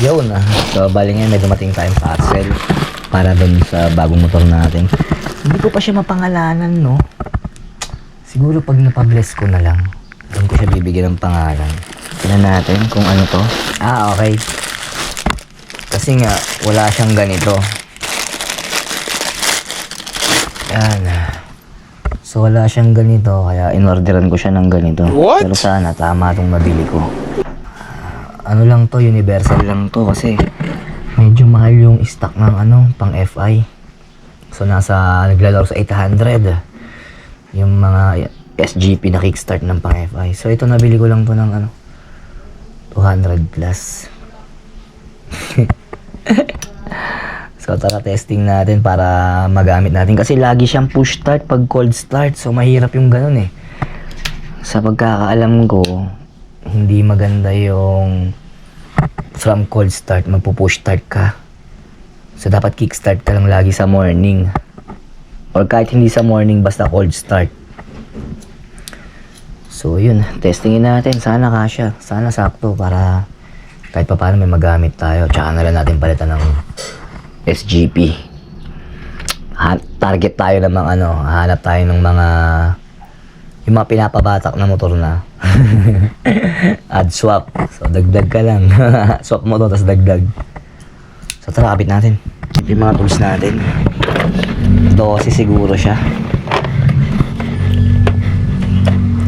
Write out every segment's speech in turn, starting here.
Yun so bali ngayon may dumating tayong parcel para dun sa bagong motor natin. Hindi ko pa siya mapangalanan, no? Siguro pag napabless ko na lang, doon ko siya bibigyan ng pangalan. Tignan natin kung ano to. Okay. Kasi nga, wala siyang ganito. Yan. So, wala siyang ganito, kaya inorderan ko siya ng ganito. What? Pero sana, tama itong mabili ko. Ano lang to, universal lang to kasi medyo mahal yung stock ng pang FI. So, naglalaro sa 800. Yung mga SGP na kickstart ng pang FI. So, ito nabili ko lang to ng 200 plus. So, tara testing natin para magamit natin. Kasi lagi siyang push start pag cold start. So, mahirap yung ganun eh. Sa pagkakaalam ko, hindi maganda yung from cold start, magpo-push start ka. So, dapat kickstart ka lang lagi sa morning. Or kahit hindi sa morning, basta cold start. So, yun. Testingin natin. Sana kasya. Sana sakto para kahit pa paano may magamit tayo. Tsaka na lang natin palitan ng SGP. Target tayo ng mga hanap tayo ng mga yung mga pinapabatak na motor na. Add swap. So, dagdag ka lang. Swap mo to, tapos dagdag. So, tara, kapit natin. Yung mga tools natin. 12 siguro siya.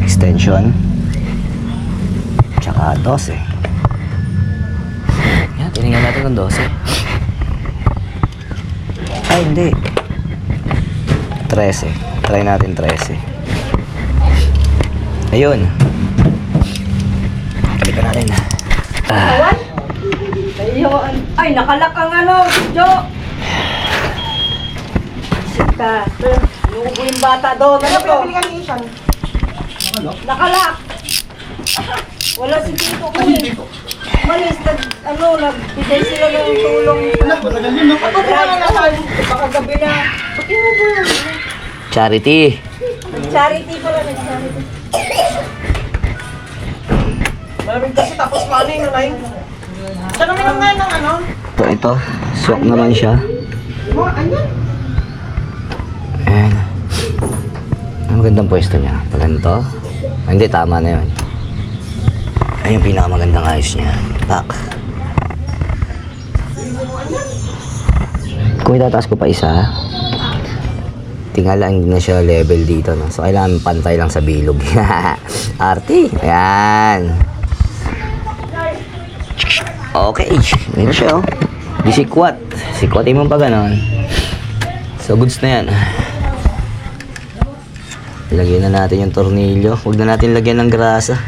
Extension. Tsaka 12. Yan, tinignan natin kung 12. Ay, hindi. 13. Try natin 13. Ayun. Kapit ka natin. Ayun. Ay, nakalak ang Jo. Sika. Lugo yung bata doon. Ano to? Nakalak. Wala si Tito ko eh. Malis, nagbigay sila ng tulong. Matagal yun, no? Baka gabi na. Pati mo ba yun? Charity. Charity pala, nag-charity. Malamig kasi tapos paano yung nanay? Siya namin ang ngayon ng Ito. Swak naman siya. Ayan. Ang magandang pwesto niya. Pag ganito. Hindi, tama na yun. Ayun yung pinakamagandang ayos niya. Tak. Kung itataas ko pa isa, tingala hindi na siya level dito, no? So, kailangan pantay lang sa bilog. Arty. Ayan. Okay. Ganito siya, oh. Di sikwat. Sikwatin mo pa ganon. So, goods na yan. Lagyan na natin yung tornilyo. Huwag na natin lagyan ng grasa.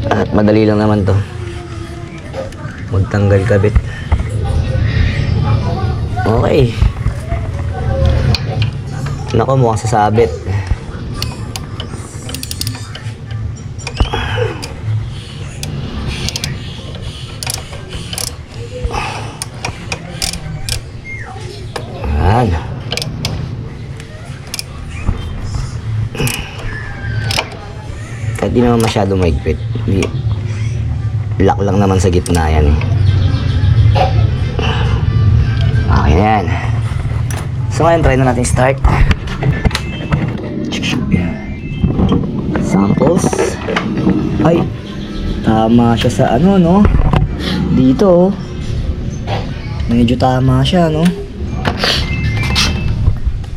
At madali lang naman to. Magtanggal kabit. Okay. Nako, mukhang sasabit. Ayan. Kahit di naman masyado maigpit. Lock lang naman sa gitna yan eh. Okay yan. So ngayon try na natin start. Samples. Ay, tama siya sa no? Dito oh. Medyo tama siya, no?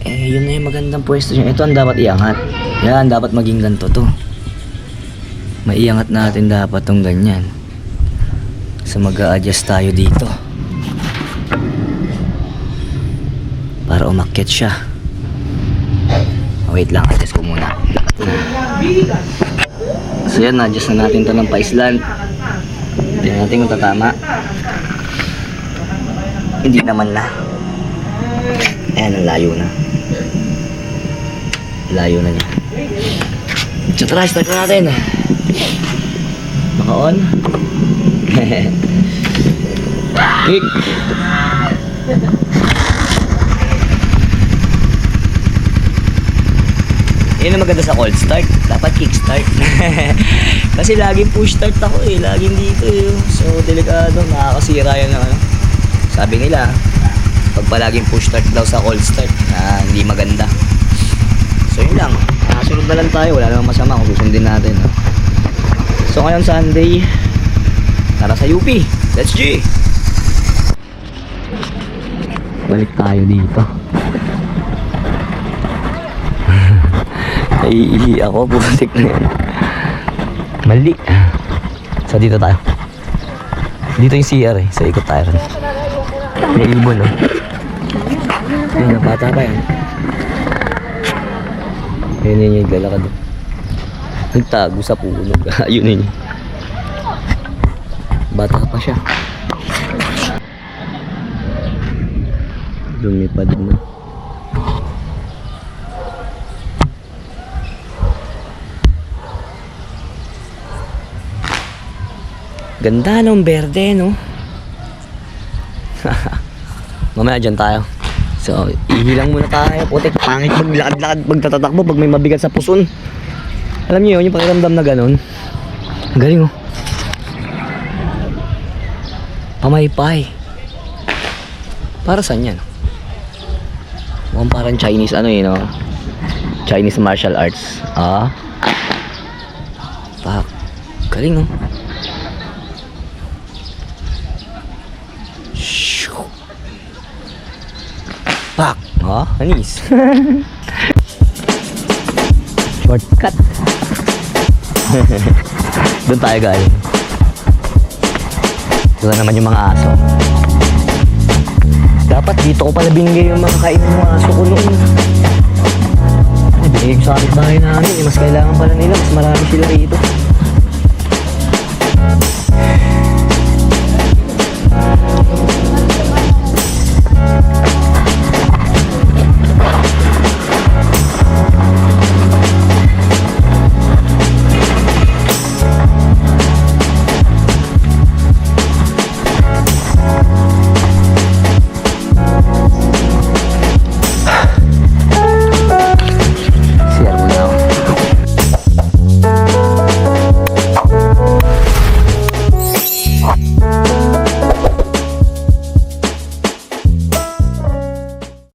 Yun na yung magandang pwesto niya. Ito ang dapat iangat. Yan, dapat maging ganito to. Maiangat natin dapat tong ganyan. So mag-a-adjust tayo dito. Para umakyat siya. Wait lang, adjust ko muna. So yan, na-adjust na natin to ng pa-slant. Tingnan natin kung tatama. Hindi naman na. Ayan, ang layo na. Layo na niya. So tara, start na natin. Naka-on. Kick. Yun ang maganda sa cold start. Dapat kick start. Kasi laging push start ako eh. Laging dito eh. So, delikado. Nakakasira yan ng ano. Sabi nila, pag palaging push start daw sa cold start, na hindi maganda. So, yun lang. Nakasunod na lang tayo. Wala namang masama kung susundin natin. So, ngayon Sunday, tara sa UP. Let's G! Balik tayo dito. Naiihi ako, butik na yan. Mali. So dito tayo. Dito yung CR eh. So ikot tayo rin. May ibon oh. Ayun, bata pa yan. Ayun yung lalakad. Nagtago sa puno. Ayun yun. Bata pa siya. Lumipad na. Ganda ng berde, no? Mamaya dyan tayo. So, ihilang muna tayo. Putik, pangit maglakad-lakad, magtatatakbo pag may mabigat sa puson. Alam niyo yun, yung pakiramdam na ganun. Ang galing, oh. Pamaypay. Para saan yan? Mukhang parang Chinese ano no? Chinese martial arts. Ah. Pak. Galing, no? Shoo. Pak. Ah, anis. Shortcut. Doon tayo galing. Doon naman yung mga aso. Dapat dito ko pala binigay yung mga kainin ng mga aso ko noon. Binigay ko sa kapitbahay namin. Mas kailangan pala nila. Mas marami sila rito.